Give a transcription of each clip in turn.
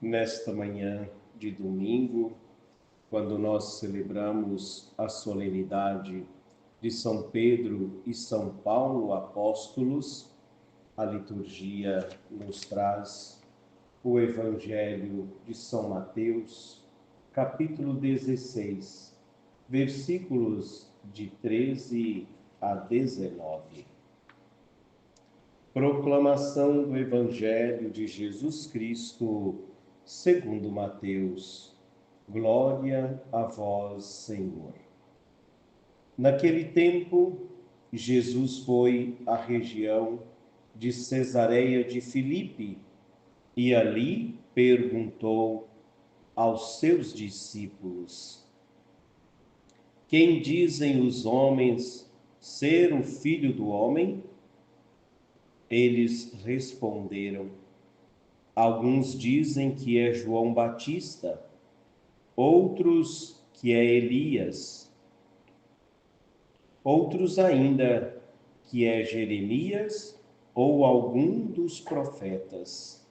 nesta manhã de domingo, quando nós celebramos a solenidade de São Pedro e São Paulo, apóstolos, a liturgia nos traz o Evangelho de São Mateus, capítulo 16, versículos de 13 a 19. Proclamação do Evangelho de Jesus Cristo, segundo Mateus. Glória a vós, Senhor. Naquele tempo, Jesus foi à região de Cesareia de Filipe e ali perguntou aos seus discípulos: Quem dizem os homens ser o Filho do Homem? Eles responderam: alguns dizem que é João Batista, outros que é Elias, outros ainda que é Jeremias ou algum dos profetas.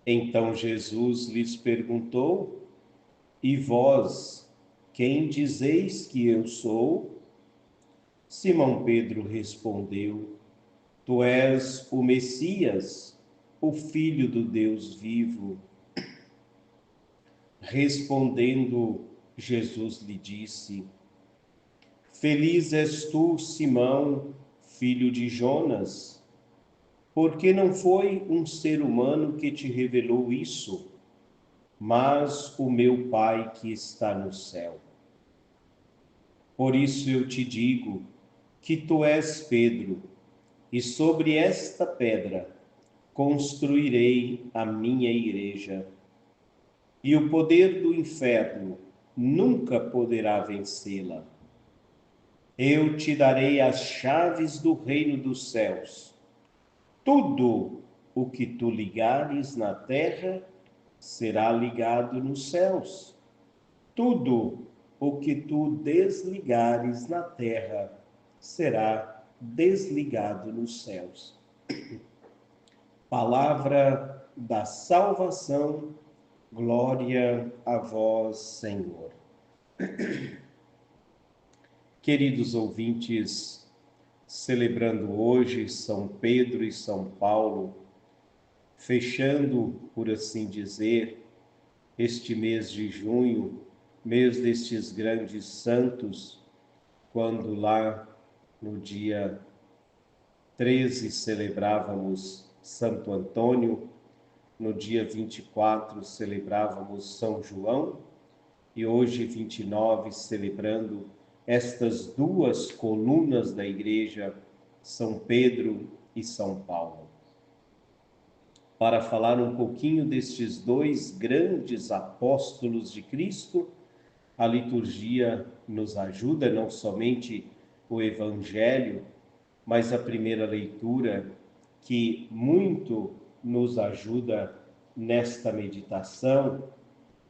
Então Jesus lhes perguntou: E vós, quem dizeis que eu sou? Simão Pedro respondeu: Tu és o Messias, o Filho do Deus vivo. Respondendo, Jesus lhe disse: Feliz és tu, Simão, filho de Jonas, porque não foi um ser humano que te revelou isso, mas o meu Pai que está no céu. Por isso eu te digo que tu és Pedro, e sobre esta pedra construirei a minha igreja, e o poder do inferno nunca poderá vencê-la. Eu te darei as chaves do reino dos céus. Tudo o que tu ligares na terra será ligado nos céus. Tudo o que tu desligares na terra será desligado nos céus. Palavra da salvação, glória a vós, Senhor. Queridos ouvintes, celebrando hoje São Pedro e São Paulo, fechando, por assim dizer, este mês de junho, mês destes grandes santos, quando lá no dia 13 celebrávamos Santo Antônio, no dia 24 celebrávamos São João e hoje 29 celebrando estas duas colunas da igreja, São Pedro e São Paulo. Para falar um pouquinho destes dois grandes apóstolos de Cristo, a liturgia nos ajuda, não somente o Evangelho, mas a primeira leitura, que muito nos ajuda nesta meditação,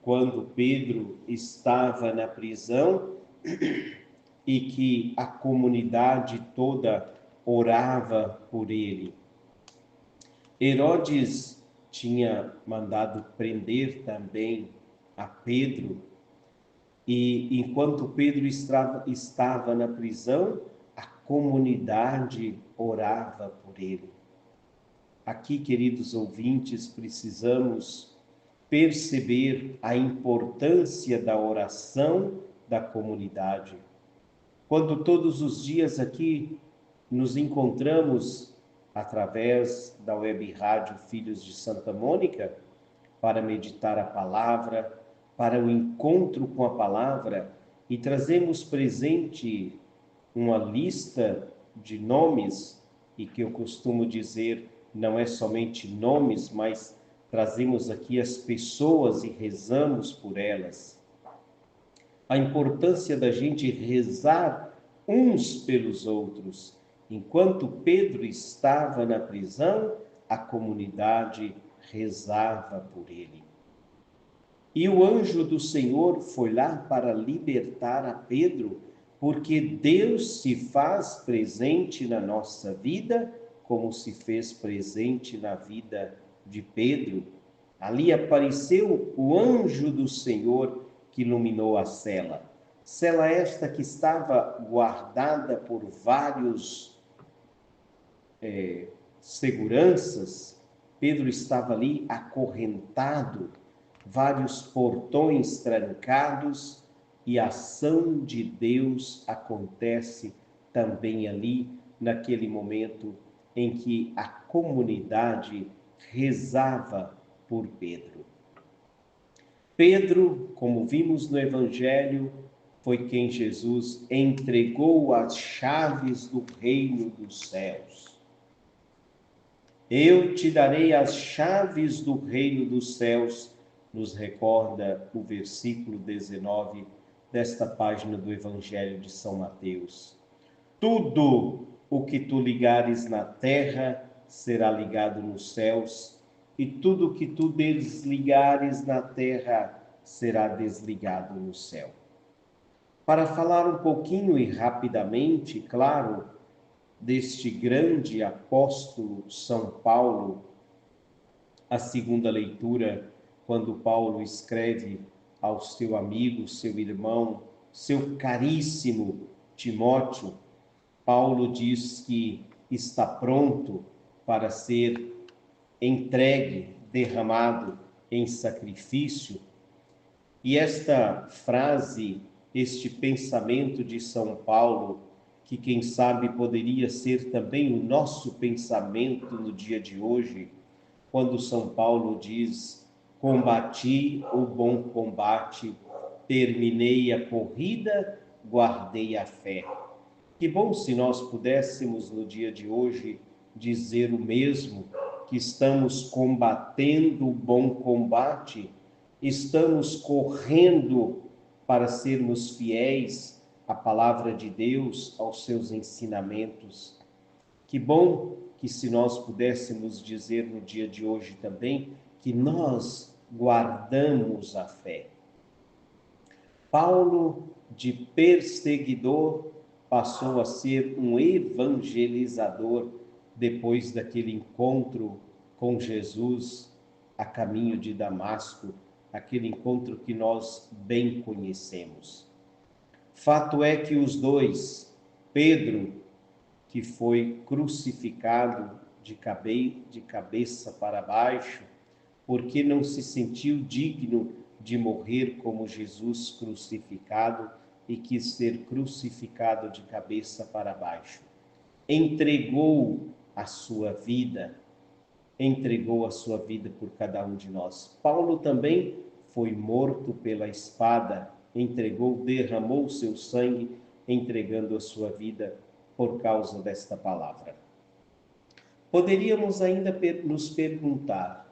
quando Pedro estava na prisão e que a comunidade toda orava por ele. Herodes tinha mandado prender também a Pedro, e enquanto Pedro estava na prisão, a comunidade orava por ele. Aqui, queridos ouvintes, precisamos perceber a importância da oração da comunidade. Quando todos os dias aqui nos encontramos através da web rádio Filhos de Santa Mônica para meditar a palavra, para o encontro com a palavra, e trazemos presente uma lista de nomes, e que eu costumo dizer, não é somente nomes, mas trazemos aqui as pessoas e rezamos por elas. A importância da gente rezar uns pelos outros. Enquanto Pedro estava na prisão, a comunidade rezava por ele. E o anjo do Senhor foi lá para libertar a Pedro, porque Deus se faz presente na nossa vida, como se fez presente na vida de Pedro. Ali apareceu o anjo do Senhor que iluminou a cela. Cela esta que estava guardada por vários seguranças. Pedro estava ali acorrentado, vários portões trancados, e a ação de Deus acontece também ali, naquele momento em que a comunidade rezava por Pedro. Pedro, como vimos no Evangelho, foi quem Jesus entregou as chaves do reino dos céus. Eu te darei as chaves do reino dos céus, nos recorda o versículo 19 desta página do Evangelho de São Mateus. Tudo o que tu ligares na terra será ligado nos céus, e tudo o que tu desligares na terra será desligado no céu. Para falar um pouquinho e rapidamente, claro, deste grande apóstolo São Paulo, a segunda leitura, quando Paulo escreve ao seu amigo, seu irmão, seu caríssimo Timóteo, Paulo diz que está pronto para ser entregue, derramado em sacrifício. E esta frase, este pensamento de São Paulo, que quem sabe poderia ser também o nosso pensamento no dia de hoje, quando São Paulo diz: combati o bom combate, terminei a corrida, guardei a fé. Que bom se nós pudéssemos no dia de hoje dizer o mesmo, que estamos combatendo o bom combate, estamos correndo para sermos fiéis à palavra de Deus, aos seus ensinamentos. Que bom que se nós pudéssemos dizer no dia de hoje também que nós guardamos a fé. Paulo, de perseguidor, passou a ser um evangelizador depois daquele encontro com Jesus a caminho de Damasco, aquele encontro que nós bem conhecemos. Fato é que os dois, Pedro, que foi crucificado de cabeça para baixo, porque não se sentiu digno de morrer como Jesus crucificado e quis ser crucificado de cabeça para baixo. Entregou a sua vida por cada um de nós. Paulo também foi morto pela espada, derramou seu sangue, entregando a sua vida por causa desta palavra. Poderíamos ainda nos perguntar,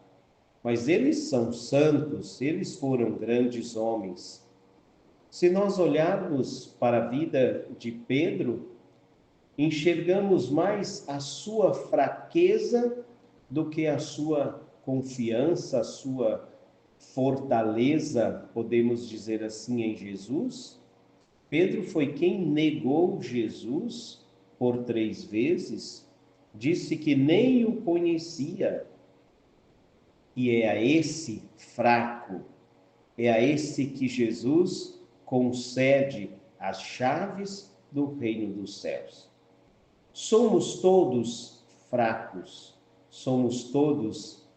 mas eles são santos, eles foram grandes homens. Se nós olharmos para a vida de Pedro, enxergamos mais a sua fraqueza do que a sua confiança, a sua fortaleza, podemos dizer assim, em Jesus. Pedro foi quem negou Jesus por 3 vezes, disse que nem o conhecia. E é a esse fraco, é a esse que Jesus concede as chaves do reino dos céus. Somos todos fracos, somos todos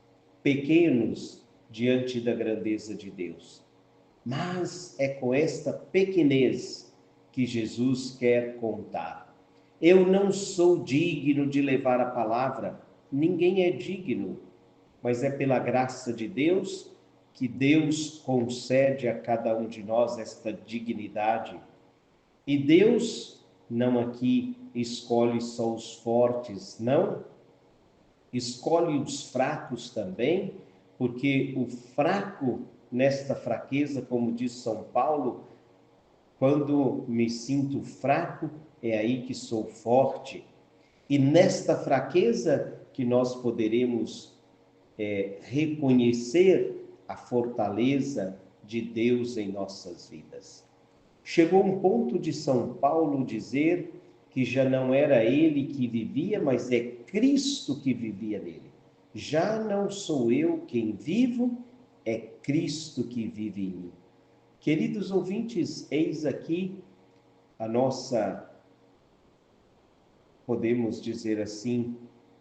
pequenos diante da grandeza de Deus. Mas é com esta pequenez que Jesus quer contar. Eu não sou digno de levar a palavra, ninguém é digno, mas é pela graça de Deus que Deus concede a cada um de nós esta dignidade. E Deus não aqui escolhe só os fortes, não. Escolhe os fracos também, porque o fraco, nesta fraqueza, como diz São Paulo, quando me sinto fraco, é aí que sou forte. E nesta fraqueza que nós poderemos reconhecer a fortaleza de Deus em nossas vidas. Chegou um ponto de São Paulo dizer que já não era ele que vivia, mas é Cristo que vivia nele. já não sou eu quem vivo, é Cristo que vive em mim. Queridos ouvintes, eis aqui a nossa, podemos dizer assim,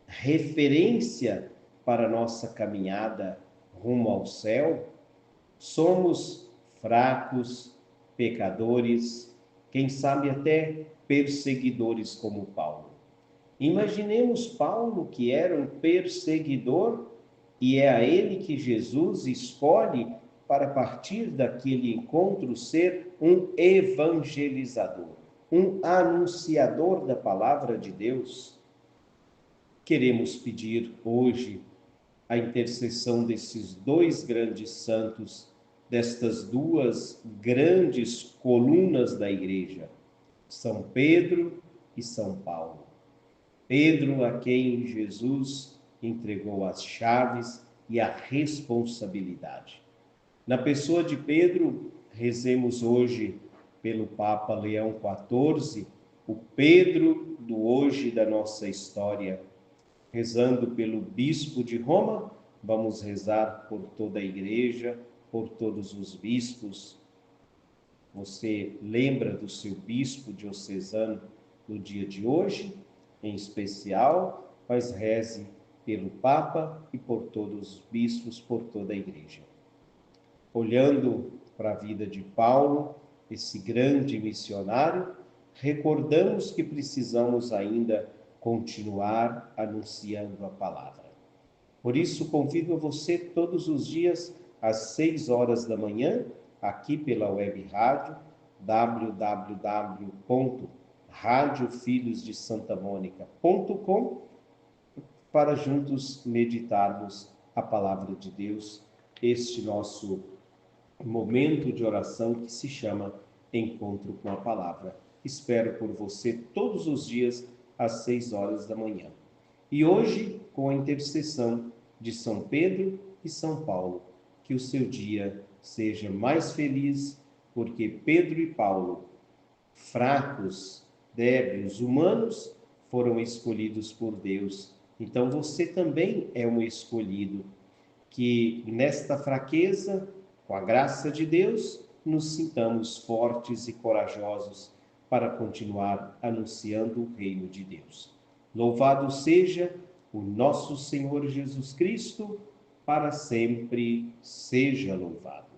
referência para a nossa caminhada rumo ao céu. Somos fracos, pecadores, quem sabe até perseguidores como Paulo. Imaginemos Paulo, que era um perseguidor, e é a ele que Jesus escolhe para partir daquele encontro ser um evangelizador, um anunciador da palavra de Deus. Queremos pedir hoje a intercessão desses dois grandes santos, destas duas grandes colunas da igreja, São Pedro e São Paulo. Pedro, a quem Jesus entregou as chaves e a responsabilidade. Na pessoa de Pedro, rezemos hoje pelo Papa Leão XIV, o Pedro do hoje da nossa história. Rezando pelo bispo de Roma, vamos rezar por toda a igreja, por todos os bispos. Você lembra do seu bispo diocesano no dia de hoje, em especial, mas reze pelo Papa e por todos os bispos, por toda a igreja. Olhando para a vida de Paulo, esse grande missionário, recordamos que precisamos ainda continuar anunciando a palavra. Por isso, convido você todos os dias às 6 horas da manhã, aqui pela web rádio, www.radiofilhosdesantamonica.com, para juntos meditarmos a palavra de Deus, este nosso momento de oração que se chama Encontro com a Palavra. Espero por você todos os dias às 6 horas da manhã. E hoje, com a intercessão de São Pedro e São Paulo, que o seu dia seja mais feliz, porque Pedro e Paulo, fracos, débeis, humanos, foram escolhidos por Deus. Então você também é um escolhido, que nesta fraqueza, com a graça de Deus, nos sintamos fortes e corajosos para continuar anunciando o reino de Deus. Louvado seja o nosso Senhor Jesus Cristo, para sempre seja louvado.